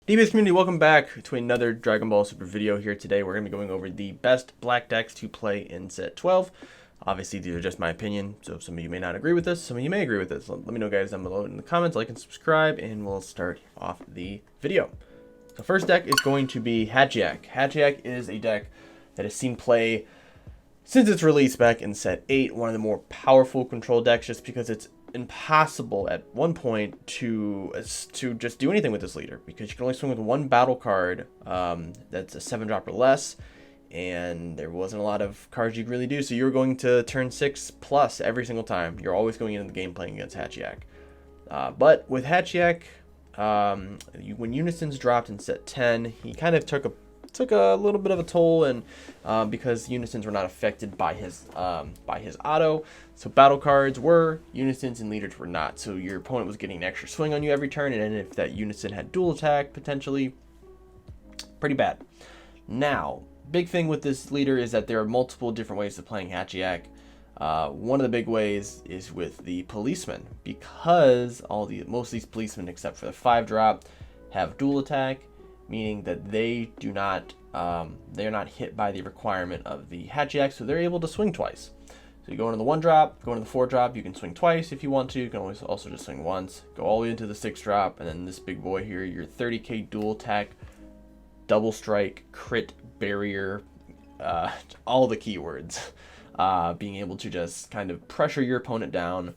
DBS community, welcome back to another Dragon Ball Super video here today. We're going to be going over the best black decks to play in set 12. Obviously, these are just my opinion, so some of you may not agree with this, some of you may agree with this. Let me know, guys, down below in the comments, like and subscribe, and we'll start off the video. The first deck is going to be Hatchiac. Hatchiac is a deck that has seen play since its release back in set 8, one of the more powerful control decks, just because it's impossible at one point to just do anything with this leader, because you can only swing with one battle card that's a 7-drop or less, and there wasn't a lot of cards you could really do, so you're going to turn 6 plus every single time. You're always going into the game playing against Hatchiac. But with Hatchiac, when Unison's dropped in set 10, he kind of took a little bit of a toll, and because Unisons were not affected by his auto, so battle cards were Unisons and leaders were not. So your opponent was getting an extra swing on you every turn, and then if that Unison had dual attack, potentially pretty bad. Now, big thing with this leader is that there are multiple different ways of playing Hatchiac. One of the big ways is with the policeman, because most of these policemen, except for the 5-drop, have dual attack, meaning that they are not hit by the requirement of the Hatchiac, so they're able to swing twice. So you go into the 1-drop, go into the 4-drop, you can swing twice if you want to. You can always also just swing once. Go all the way into the 6-drop, and then this big boy here, your 30k dual attack, double strike, crit, barrier, all the keywords. Being able to just kind of pressure your opponent down.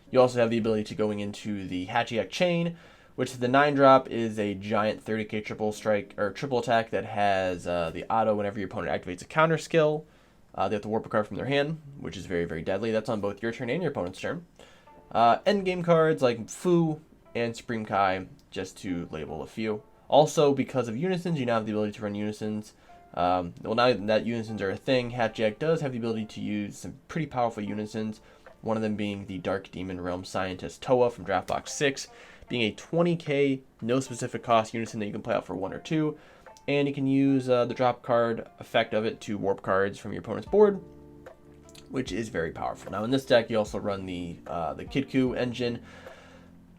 You also have the ability to going into the Hatchiac chain, which the 9-drop is a giant 30k triple strike or triple attack that has the auto whenever your opponent activates a counter skill. They have to warp a card from their hand, which is very, very deadly. That's on both your turn and your opponent's turn. Endgame cards like Fu and Supreme Kai, just to label a few. Also, because of Unisons, you now have the ability to run Unisons. Well, now that Unisons are a thing, Hatchiac does have the ability to use some pretty powerful Unisons. One of them being the Dark Demon Realm Scientist Toa from Draft Box 6. Being a 20k, no specific cost Unison that you can play out for 1 or 2. And you can use the drop card effect of it to warp cards from your opponent's board, which is very powerful. Now in this deck, you also run the Kidku engine,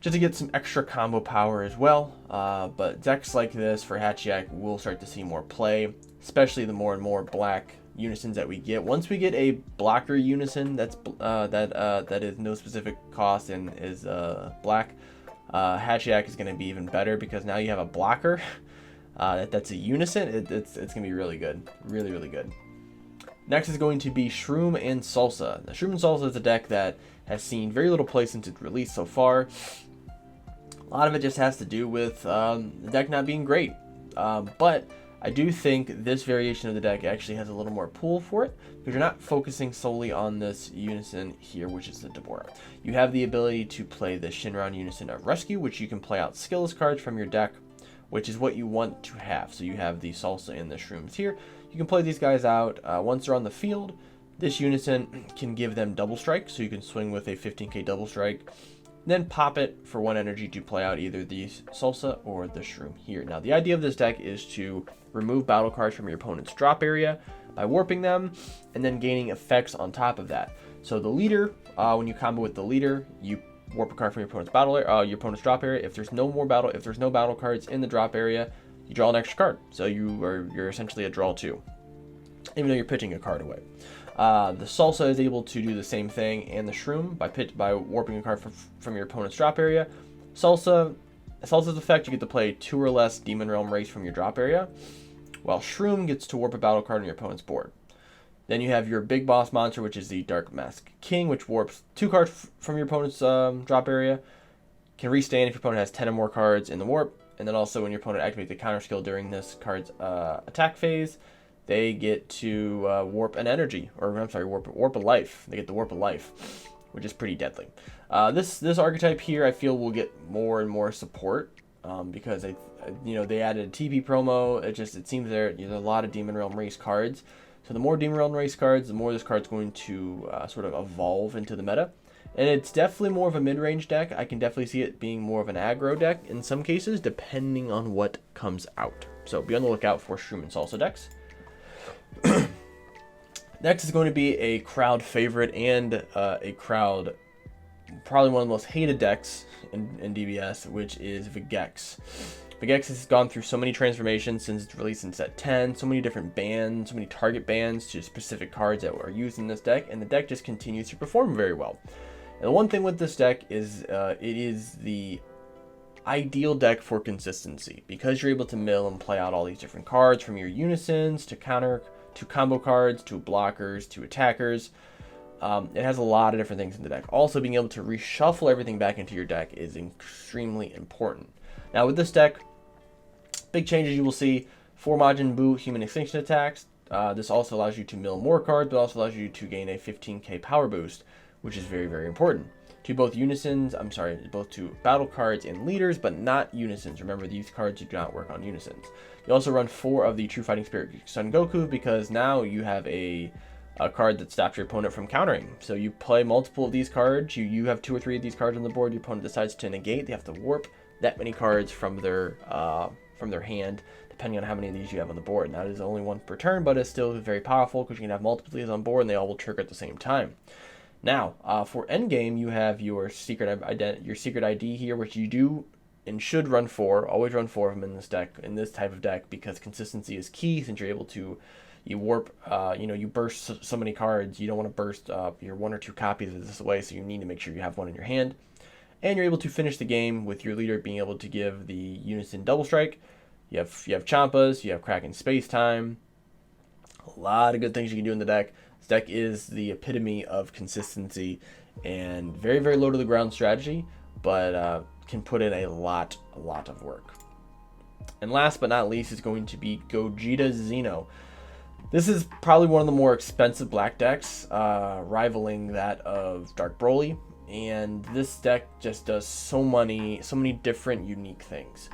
just to get some extra combo power as well. But decks like this for Hatchiac will start to see more play, especially the more and more black Unisons that we get. Once we get a blocker Unison that is no specific cost and is black, Hatchiac is going to be even better, because now you have a blocker that's a Unison. It's going to be really good. Really, really good. Next is going to be Shroom and Salsa. Now, Shroom and Salsa is a deck that has seen very little play since its release so far. A lot of it just has to do with the deck not being great. But I do think this variation of the deck actually has a little more pull for it, because you're not focusing solely on this Unison here, which is the Deborah. You have the ability to play the Shinran Unison of Rescue, which you can play out skillless cards from your deck, which is what you want to have. So you have the Salsa and the Shrooms here. You can play these guys out once they're on the field. This Unison can give them double strike, so you can swing with a 15k double strike, then pop it for 1 energy to play out either the Salsa or the Shroom here. Now, the idea of this deck is to remove battle cards from your opponent's drop area by warping them and then gaining effects on top of that. So the leader, when you combo with the leader, you warp a card from your opponent's your opponent's drop area. If there's no battle cards in the drop area, you draw an extra card. So you're essentially a draw 2, even though you're pitching a card away. The Salsa is able to do the same thing, and the Shroom by warping a card from your opponent's drop area. Salsa's effect, you get to play 2 or less Demon Realm Race from your drop area, while Shroom gets to warp a battle card on your opponent's board. Then you have your big boss monster, which is the Dark Mask King, which warps 2 cards from your opponent's drop area. Can restand if your opponent has 10 or more cards in the warp, and then also when your opponent activates the counter skill during this card's attack phase, they get to warp an energy, or I'm sorry, warp a life. They get to warp a life, which is pretty deadly. This archetype here, I feel, will get more and more support because they added a TP promo. It seems there's a lot of Demon Realm Race cards. So the more Demon Realm Race cards, the more this card's going to sort of evolve into the meta. And it's definitely more of a mid-range deck. I can definitely see it being more of an aggro deck in some cases, depending on what comes out. So be on the lookout for Shroom and Salsa decks. Next is going to be a crowd favorite and probably one of the most hated decks in DBS, which is Vegex. Big X has gone through so many transformations since its release in set 10, so many different bans, so many target bans to specific cards that are used in this deck, and the deck just continues to perform very well. And the one thing with this deck is it is the ideal deck for consistency, because you're able to mill and play out all these different cards, from your unisons to counter to combo cards to blockers to attackers. It has a lot of different things in the deck. Also, being able to reshuffle everything back into your deck is extremely important. Now with this deck, big changes you will see: 4 Majin Buu Human Extinction attacks. This also allows you to mill more cards, but also allows you to gain a 15k power boost, which is very, very important. To both both to battle cards and leaders, but not unisons. Remember, these cards do not work on unisons. You also run 4 of the True Fighting Spirit Son Goku, because now you have a card that stops your opponent from countering. So you play multiple of these cards, you have 2 or 3 of these cards on the board, your opponent decides to negate, they have to warp that many cards from their hand, depending on how many of these you have on the board. Now, it is only 1 per turn, but it's still very powerful because you can have multiple of these on board and they all will trigger at the same time. Now, for endgame, you have your secret ID here, which you do and should run 4. Always run 4 of them in this deck, in this type of deck, because consistency is key. Since you're able to, you warp, you burst so many cards. You don't want to burst your 1 or 2 copies of this away, so you need to make sure you have 1 in your hand. And you're able to finish the game with your leader being able to give the unison double strike. You have Champas, you have Kraken Space Time. A lot of good things you can do in the deck. This deck is the epitome of consistency and very, very low to the ground strategy, but can put in a lot of work. And last but not least is going to be Gogeta Xeno. This is probably one of the more expensive black decks, rivaling that of Dark Broly. And this deck just does so many different unique things.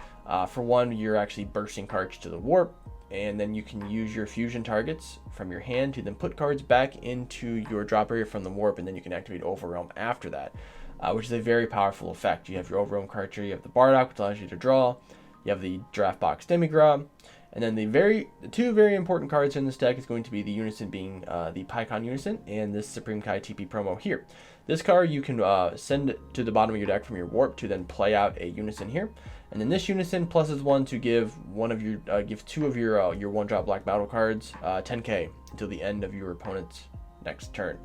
For one, you're actually bursting cards to the warp, and then you can use your fusion targets from your hand to then put cards back into your drop area from the warp, and then you can activate Overwhelm after that, which is a very powerful effect. You have your Overwhelm card tree, you have the Bardock, which allows you to draw, you have the Draft Box Demigra, and then the 2 very important cards in this deck is going to be the Unison, being the Pycon Unison, and this Supreme Kai TP promo here. This card you can send to the bottom of your deck from your warp to then play out a Unison here, and then this Unison pluses 1 to give give 2 of your 1-drop black battle cards 10k until the end of your opponent's next turn,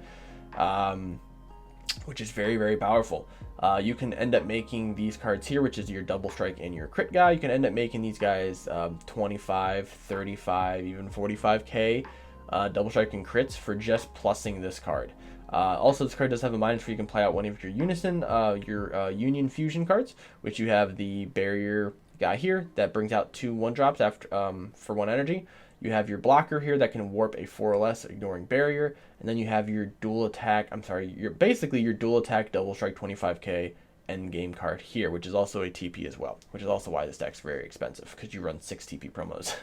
which is very, very powerful. You can end up making these cards here, which is your double strike and your crit guy. You can end up making these guys 25, 35, even 45k double strike and crits for just plussing this card. Also, this card does have a minus where you can play out one of your Unison, Union Fusion cards, which you have the Barrier guy here that brings out 2 1-drops after for 1 energy. You have your blocker here that can warp a 4 or less, ignoring Barrier, and then you have your dual attack. Basically your dual attack double strike 25k end game card here, which is also a TP as well, which is also why this deck's very expensive, because you run 6 TP promos.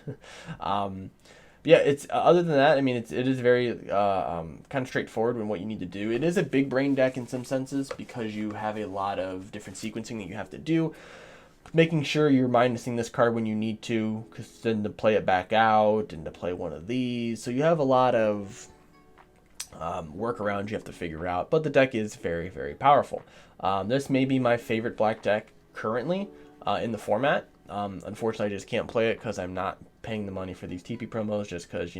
Yeah, it's other than that, I mean, it is very kind of straightforward in what you need to do. It is a big brain deck in some senses, because you have a lot of different sequencing that you have to do, making sure you're minusing this card when you need to, because then to play it back out and to play one of these. So you have a lot of workarounds you have to figure out, but the deck is very, very powerful. This may be my favorite black deck currently in the format. Unfortunately, I just can't play it because I'm not paying the money for these TP promos, just because,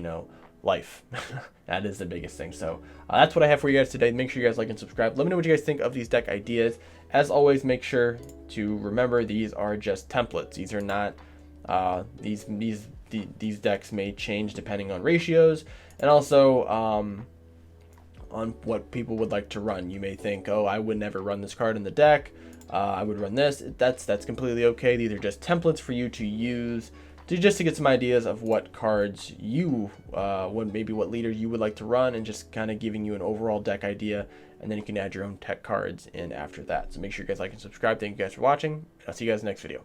life. That is the biggest thing. So that's what I have for you guys today. Make sure you guys like and subscribe. Let me know what you guys think of these deck ideas. As always, make sure to remember these are just templates. These are not these decks may change depending on ratios, and also on what people would like to run. You may think, oh, I would never run this card in the deck. I would run this. That's completely okay. These are just templates for you to use just to get some ideas of what cards you, what leader you would like to run, and just kind of giving you an overall deck idea, and then you can add your own tech cards in after that. So make sure you guys like and subscribe. Thank you guys for watching. I'll see you guys in the next video.